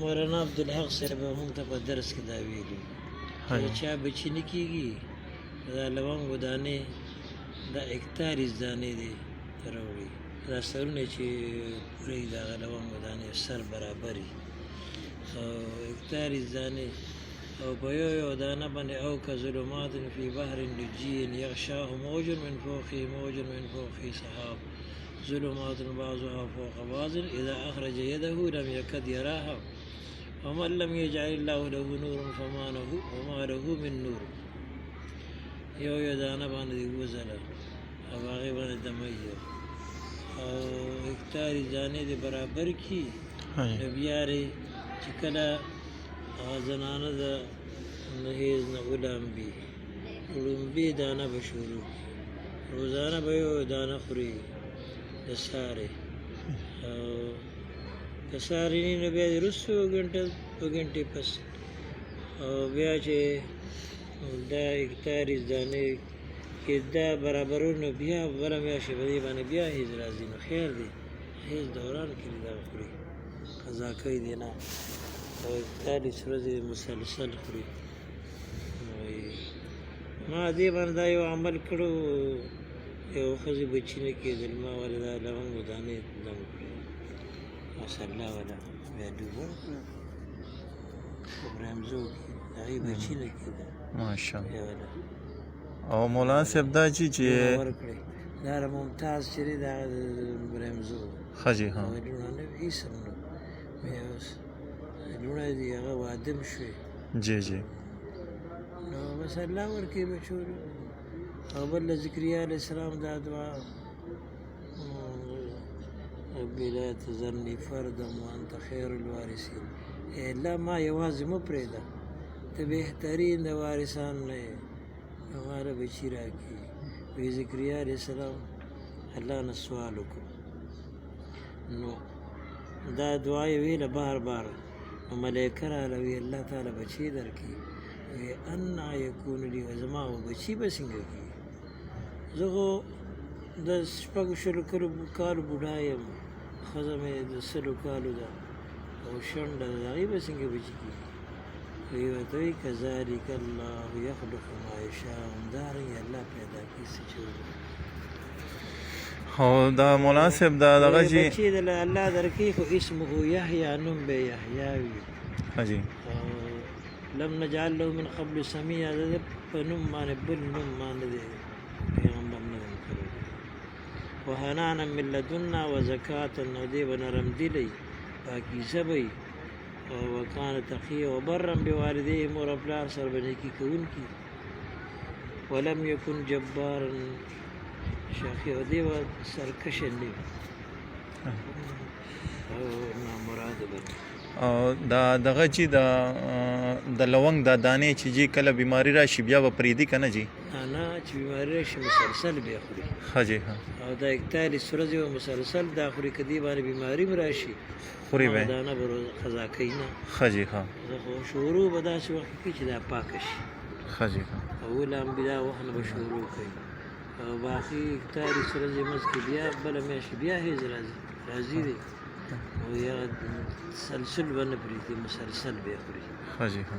مولانا عبدالحق صاحب هم ته په درس کې دا ویلي چې چا بچی نه کېږي دا لونګو دانې دا اکتاریس دانې دي راوړي دا سرونه چې پوره وي د هغه لونګو دانې سر برابري او اکتاریس دانې او په یو یو دانه باندې او که ظلمات فی بحر لجي یغشاه موج من فوقه موج من فوقه سحاب ظلمات بعضها فوق بعض إذا أخرج يده لم يكد يراها ومن لم يجعل الله له نور وما له من نور یو یو دانه باندې وزله او هغې باندې دمیو او هکتاري دانې د برابر کي نو بیا چې کله هغه زنانه د نهیز نه ولامبي ړومبي دانه به شروع کړي روزانه به یو دانه خوري د سارې او که سارې نه نو بیا د وروستو دوه ګنټې پس او بیا چې دا اکتاریس دانې کې دا برابرو نو بیا بله میاشتې په دې باندې بیا هیز راځي نو خیر دی هیز دوران کې دا خوري قضا کوي دی نه او اکتاریس ورځې مسلسل خوري ما دې باندې دا یو عمل کړو یو ښځې بچي نه کېدل ما ولې دا لونګو دانې دم کړې ماشاءالله ولا بیا ډوبه کړه په برمزو کې د هغې بچي نه کېدل ماشاءالله او مولانا صاحب دا چې ورکړې دا له ممتاز چې دی د هغه د برمزو ښه جي ها لوڼه نه وي هېڅ هم نه بیا اوس لوڼه دي هغه واده م شوې جی جی نو بس الله ورکړي بچو او بل ذکریا علیہ السلام دا دعا ربی لا تذرنی فردا وانت خیر الوارثین اے الله ما یوازې مه پرېږده ته بهترین د وارثان نه یې نو ماله بچي راکړي وی ذکریا علیہ السلام الله نه سوال وکړو نو دا دعا یې ویله بار بار نو ملایکه راله وی الله تعالی بچي درکړي وی انا یکون لی زما بچي به څنګه کېږي زه خو د شپږو شلو کالو بوډا یم ښځه مې د سلو کالو ده او شونډه ده د هغې به څنګه بچي کېږي وی ورته وایي کذلک الله یخلق ما یشاء همدارنګې الله پیدا کوي څه چې او دا مولانا صاحب دا دغه چې بچي د الله درکوي خو اسمه یحیی نوم به یحیی وي ښه جي لم نجعل له من قبل سمیا د په نوم باندې بل نوم باندې دی پیغمبر نه دی کړی وحنانا من لدنا وزکاة او دی به نرم دلی پاکیزه به وي او وکانه تقیه وبرا بوالدیه مور او پلار سره به نیکي کوونکي ولم یکن جبارا شاقي او دی به سرکشه نه وي او نامراده به او دا دغه چې د لونګ دا دانې چې جی کله بیماری راشي بیا به پرېږدي که نه جي نه چې بیماري راشي مسلسل بیا خوري ښه جي ها او دا اکتالیس ورځې به مسلسل دا خوري که دې باندې بیماري م راشي خوري به دانه به قضا کوي نه ښه جي ها زه خو شروع به داسې وخت کې کوي چې دا پاکه شي ښه جي ها اول انبیا وخت نه به شروع کوي او باقي اکتالیس ورځې منځ کې بیا بله میاشتې بیا هیز راځي دی او یا تسلسل به نه پرېږدي مسلسل بیا خوري ښه جي ها